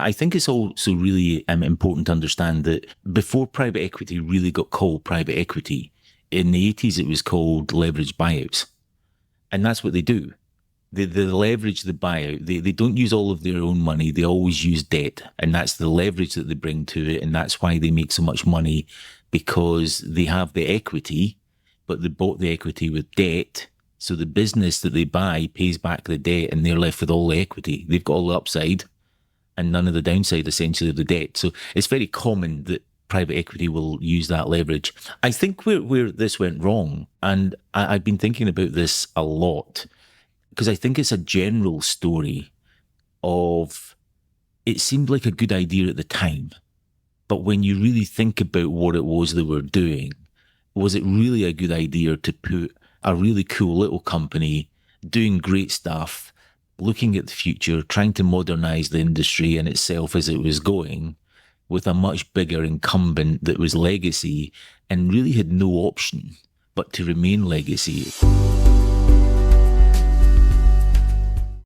I think it's also really important to understand that before private equity really got called private equity, in the 80s it was called leveraged buyouts. And that's what they do. They leverage the buyout. They don't use all of their own money. They always use debt. And that's the leverage that they bring to it. And that's why they make so much money, because they have the equity, but they bought the equity with debt. So the business that they buy pays back the debt and they're left with all the equity. They've got all the upside and none of the downside, essentially, of the debt. So it's very common that private equity will use that leverage. I think where this went wrong, and I've been thinking about this a lot, because I think it's a general story of, it seemed like a good idea at the time, but when you really think about what it was they were doing, was it really a good idea to put a really cool little company doing great stuff, looking at the future, trying to modernize the industry in itself as it was going, with a much bigger incumbent that was legacy and really had no option but to remain legacy?